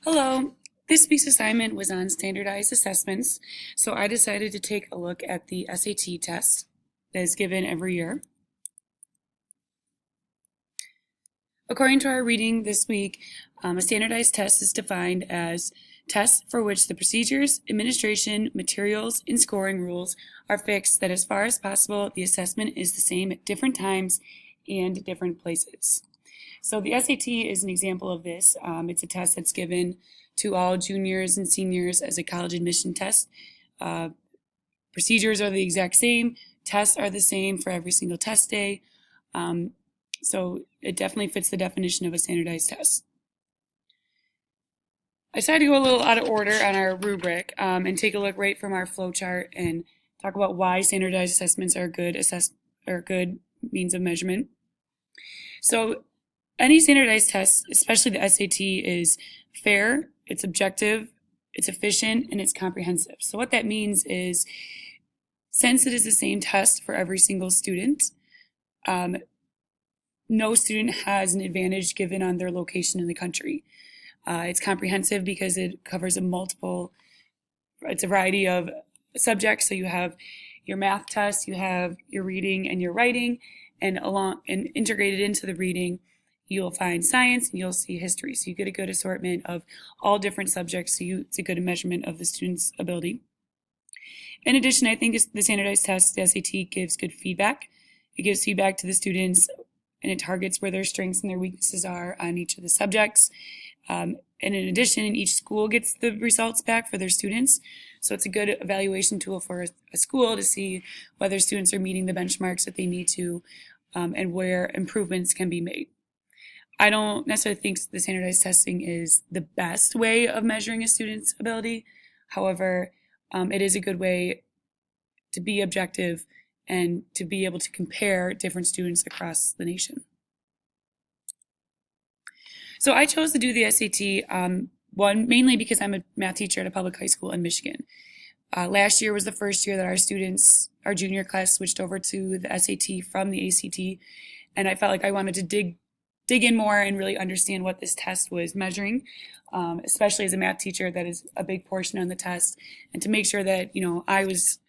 Hello. This week's assignment was on standardized assessments, so I decided to take a look at the SAT test that is given every year. According to our reading this week, a standardized test is defined as tests for which the procedures, administration, materials, and scoring rules are fixed that as far as possible the assessment is the same at different times and different places. So the SAT is an example of this. It's a test that's given to all juniors and seniors as a college admission test. Uh, Procedures are the exact same. Tests are the same for every single test day. Um, so it definitely fits the definition of a standardized test. I decided to go a little out of order on our rubric and take a look right from our flow chart and talk about why standardized assessments are good means of measurement. So any standardized test, especially the SAT, is fair, it's objective, it's efficient, and it's comprehensive. So what that means is, since it is the same test for every single student, no student has an advantage given on their location in the country. It's comprehensive because it covers it's a variety of subjects. So you have your math test, you have your reading and your writing, and integrated into the reading, you'll find science and you'll see history. So you get a good assortment of all different subjects. So it's a good measurement of the student's ability. In addition, I think the standardized test, the SAT, gives good feedback. It gives feedback to the students and it targets where their strengths and their weaknesses are on each of the subjects. And in addition, each school gets the results back for their students. So it's a good evaluation tool for a school to see whether students are meeting the benchmarks that they need to and where improvements can be made. I don't necessarily think the standardized testing is the best way of measuring a student's ability. However, it is a good way to be objective and to be able to compare different students across the nation. So I chose to do the SAT, one, mainly because I'm a math teacher at a public high school in Michigan. Last year was the first year that our junior class, switched over to the SAT from the ACT, and I felt like I wanted to dig in more and really understand what this test was measuring, especially as a math teacher. That is a big portion on the test, and to make sure that I was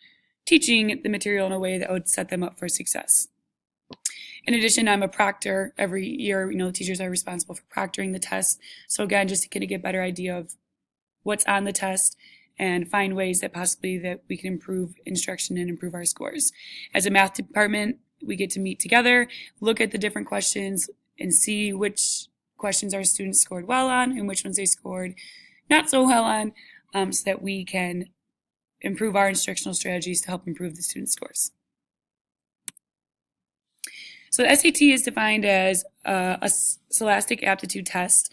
teaching the material in a way that would set them up for success. In addition, I'm a proctor. Every year, the teachers are responsible for proctoring the test. So again, just to get a better idea of what's on the test and find ways that possibly that we can improve instruction and improve our scores. As a math department, we get to meet together, look at the different questions, and see which questions our students scored well on and which ones they scored not so well on, so that we can improve our instructional strategies to help improve the student scores. So the SAT is defined as a scholastic aptitude test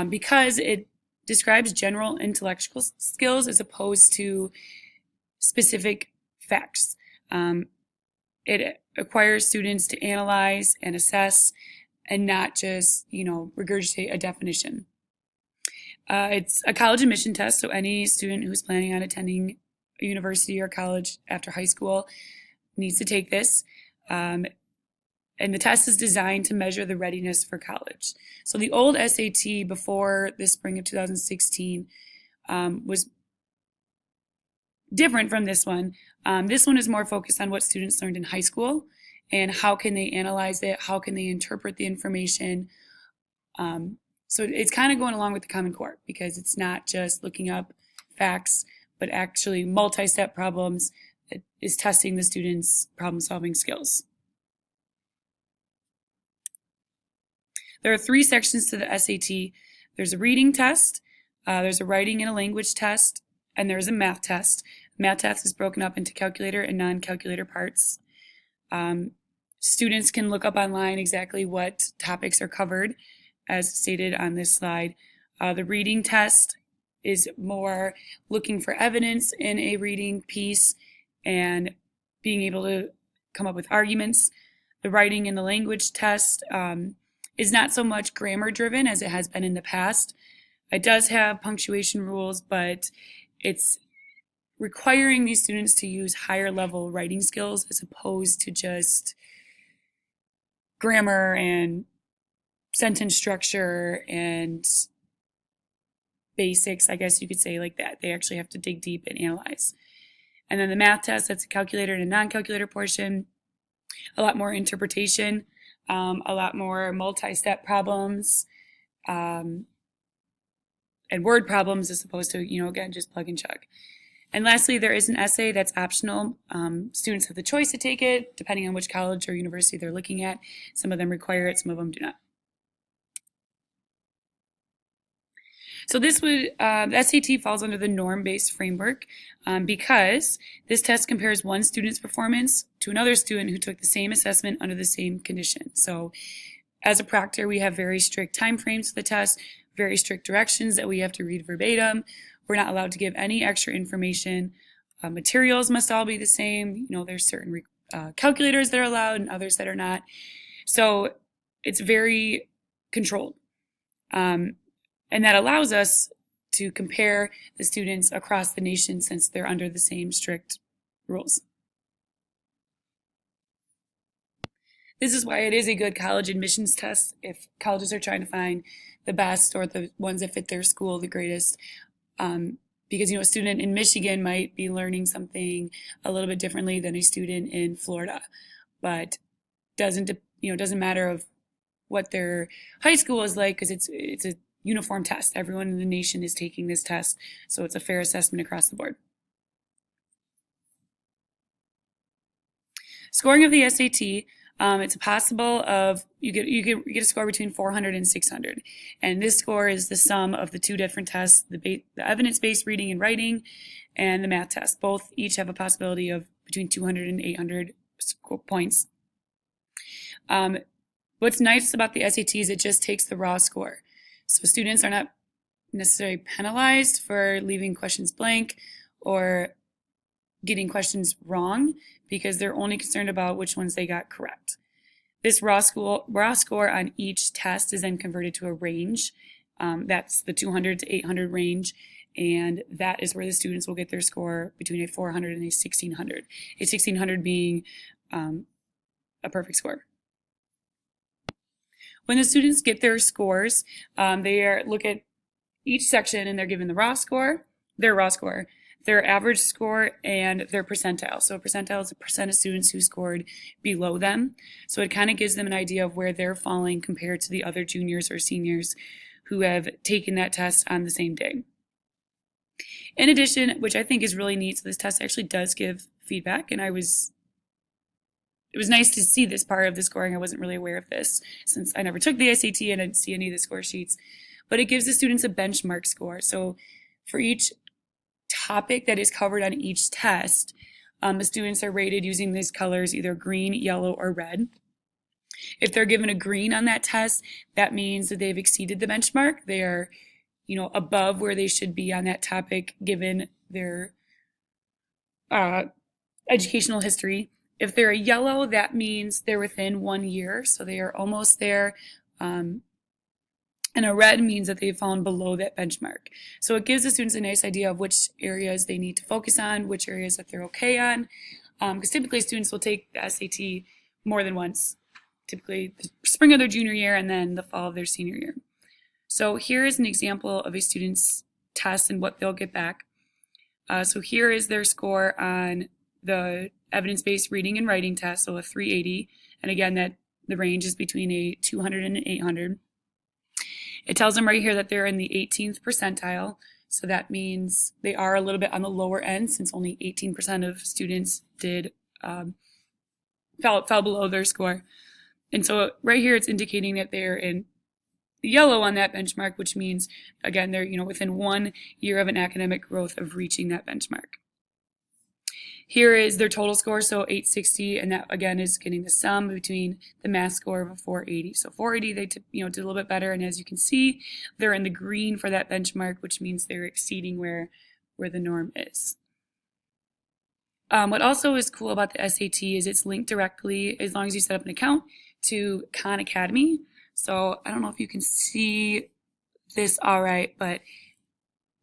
because it describes general intellectual skills as opposed to specific facts. It requires students to analyze and assess and not just, regurgitate a definition. It's a college admission test, so any student who's planning on attending a university or college after high school needs to take this. And the test is designed to measure the readiness for college. So the old SAT before the spring of 2016 was different from this one. This one is more focused on what students learned in high school and how can they analyze it, how can they interpret the information. So it's kind of going along with the Common Core because it's not just looking up facts, but actually multi-step problems. It is testing the students' problem-solving skills. There are 3 sections to the SAT. There's a reading test, there's a writing and a language test, and there's a math test. Math test is broken up into calculator and non-calculator parts. Students can look up online exactly what topics are covered, as stated on this slide. The reading test is more looking for evidence in a reading piece and being able to come up with arguments. The writing and the language test is not so much grammar driven as it has been in the past. It does have punctuation rules, but it's requiring these students to use higher level writing skills as opposed to just grammar and sentence structure and basics, I guess you could say, like that. They actually have to dig deep and analyze. And then the math test, that's a calculator and a non-calculator portion, a lot more interpretation, a lot more multi-step problems, and word problems as opposed to, again, just plug and chug. And lastly, there is an essay that's optional. Students have the choice to take it, depending on which college or university they're looking at. Some of them require it, some of them do not. So the SAT falls under the norm-based framework because this test compares one student's performance to another student who took the same assessment under the same conditions. So as a proctor, we have very strict time frames for the test, very strict directions that we have to read verbatim. We're not allowed to give any extra information. Materials must all be the same. There's certain calculators that are allowed and others that are not. So it's very controlled. And that allows us to compare the students across the nation since they're under the same strict rules. This is why it is a good college admissions test if colleges are trying to find the best or the ones that fit their school the greatest. Because a student in Michigan might be learning something a little bit differently than a student in Florida, but doesn't matter of what their high school is like because it's a uniform test. Everyone in the nation is taking this test, so it's a fair assessment across the board. Scoring of the SAT. It's possible of you get a score between 400 and 600, and this score is the sum of the two different tests: the evidence-based reading and writing, and the math test. Both each have a possibility of between 200 and 800 points. What's nice about the SAT is it just takes the raw score, so students are not necessarily penalized for leaving questions blank or getting questions wrong because they're only concerned about which ones they got correct. This raw score on each test is then converted to a range. That's the 200 to 800 range, and that is where the students will get their score between a 400 and a 1600. A 1600 being a perfect score. When the students get their scores, they look at each section and they're given their raw score, their average score, and their percentile. So a percentile is a percent of students who scored below them. So it kind of gives them an idea of where they're falling compared to the other juniors or seniors who have taken that test on the same day. In addition, which I think is really neat, so this test actually does give feedback, and it was nice to see this part of the scoring. I wasn't really aware of this since I never took the SAT and I didn't see any of the score sheets. But it gives the students a benchmark score. So for each topic that is covered on each test, the students are rated using these colors, either green, yellow, or red. If they're given a green on that test, that means that they've exceeded the benchmark. They are, above where they should be on that topic given their educational history. If they're a yellow, that means they're within 1 year, so they are almost there. And a red means that they've fallen below that benchmark. So it gives the students a nice idea of which areas they need to focus on, which areas that they're okay on. Because typically students will take the SAT more than once, typically the spring of their junior year and then the fall of their senior year. So here is an example of a student's test and what they'll get back. So here is their score on the evidence-based reading and writing test, so a 380. And again, that the range is between a 200 and an 800. It tells them right here that they're in the 18th percentile, so that means they are a little bit on the lower end since only 18% of students fell below their score. And so right here it's indicating that they're in the yellow on that benchmark, which means, again, they're within 1 year of an academic growth of reaching that benchmark. Here is their total score, so 860, and that again is getting the sum between the math score of a 480. So 480, they did a little bit better, and as you can see, they're in the green for that benchmark, which means they're exceeding where the norm is. What also is cool about the SAT is it's linked directly, as long as you set up an account, to Khan Academy. So I don't know if you can see this all right, but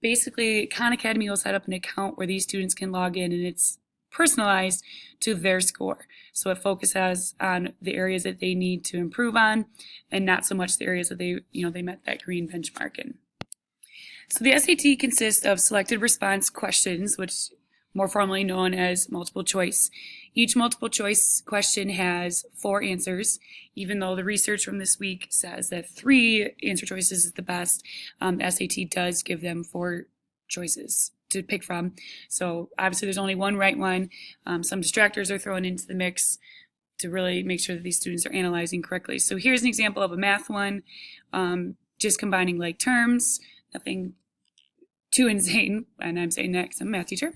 basically Khan Academy will set up an account where these students can log in, and it's personalized to their score. So it focuses on the areas that they need to improve on and not so much the areas that they met that green benchmark in. So the SAT consists of selected response questions, which more formally known as multiple choice. Each multiple choice question has 4 answers, even though the research from this week says that 3 answer choices is the best. The SAT does give them 4 choices to pick from. So obviously there's only one right one. Some distractors are thrown into the mix to really make sure that these students are analyzing correctly. So here's an example of a math one, just combining like terms, nothing too insane, and I'm saying that because I'm a math teacher.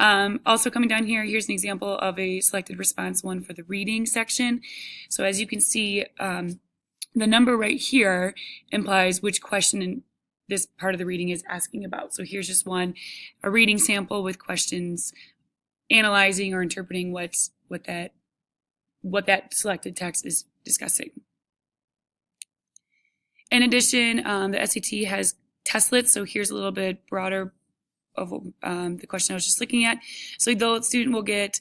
Also coming down here, here's an example of a selected response one for the reading section. So as you can see, the number right here implies which question in this part of the reading is asking about. So here's just a reading sample with questions analyzing or interpreting what that selected text is discussing. In addition, the SAT has testlets, so here's a little bit broader of the question I was just looking at. So the student will get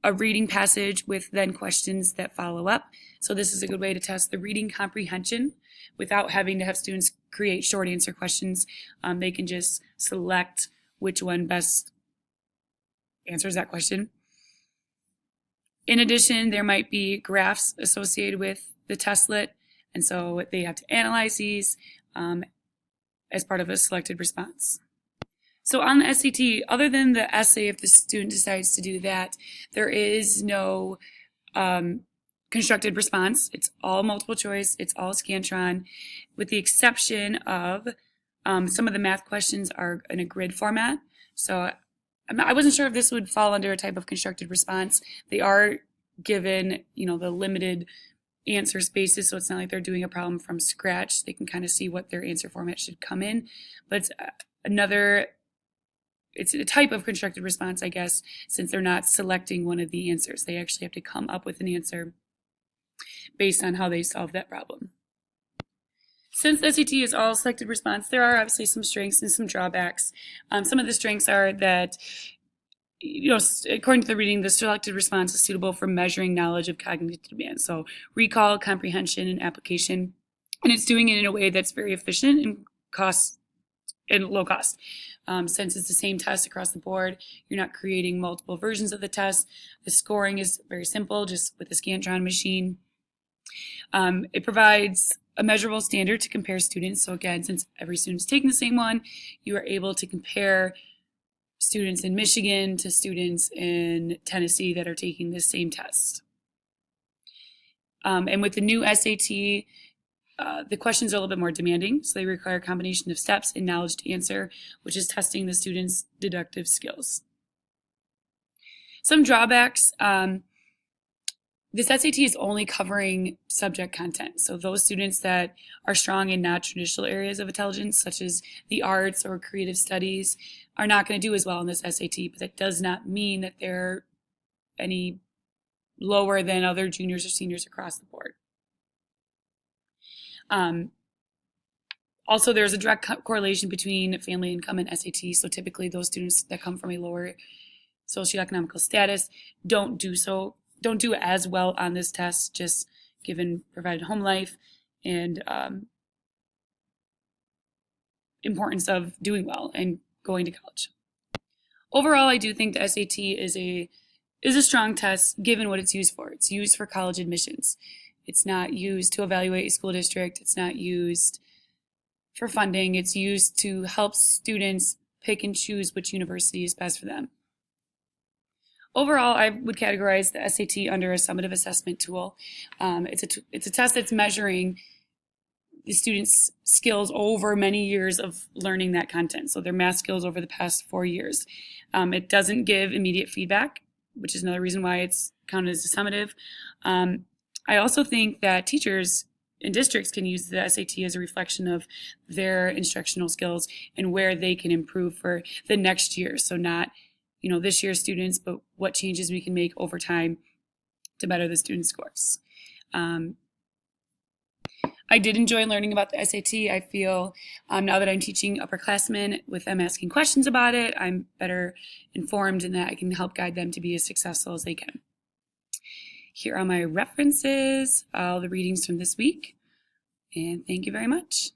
a reading passage with then questions that follow up. So this is a good way to test the reading comprehension without having to have students create short answer questions. They can just select which one best answers that question. In addition, there might be graphs associated with the testlet, and so they have to analyze these as part of a selected response. So on the SAT, other than the essay, if the student decides to do that, there is no constructed response. It's all multiple choice. It's all Scantron, with the exception of some of the math questions are in a grid format. So I wasn't sure if this would fall under a type of constructed response. They are given, the limited answer spaces, so it's not like they're doing a problem from scratch. They can kind of see what their answer format should come in. But it's a type of constructed response, I guess, since they're not selecting one of the answers. They actually have to come up with an answer based on how they solve that problem. Since the SAT is all selected response, there are obviously some strengths and some drawbacks. Some of the strengths are that, according to the reading, the selected response is suitable for measuring knowledge of cognitive demand. So recall, comprehension, and application. And it's doing it in a way that's very efficient and low cost. Since it's the same test across the board, you're not creating multiple versions of the test. The scoring is very simple, just with the Scantron machine. It provides a measurable standard to compare students. So again, since every student's taking the same one, you are able to compare students in Michigan to students in Tennessee that are taking the same test. And with the new SAT, the questions are a little bit more demanding, so they require a combination of steps and knowledge to answer, which is testing the students' deductive skills. Some drawbacks. This SAT is only covering subject content. So those students that are strong in non-traditional areas of intelligence, such as the arts or creative studies, are not going to do as well in this SAT, but that does not mean that they're any lower than other juniors or seniors across the board. Also, there's a direct correlation between family income and SAT. So typically those students that come from a lower socioeconomic status don't do as well on this test, just given provided home life and importance of doing well and going to college. Overall, I do think the SAT is a strong test given what it's used for. It's used for college admissions. It's not used to evaluate a school district. It's not used for funding. It's used to help students pick and choose which university is best for them. Overall, I would categorize the SAT under a summative assessment tool. It's a test that's measuring the students' skills over many years of learning that content, so their math skills over the past 4 years. It doesn't give immediate feedback, which is another reason why it's counted as a summative. I also think that teachers in districts can use the SAT as a reflection of their instructional skills and where they can improve for the next year. So not, this year's students, but what changes we can make over time to better the student scores. I did enjoy learning about the SAT. I feel now that I'm teaching upperclassmen, with them asking questions about it, I'm better informed and that I can help guide them to be as successful as they can. Here are my references, all the readings from this week, and thank you very much.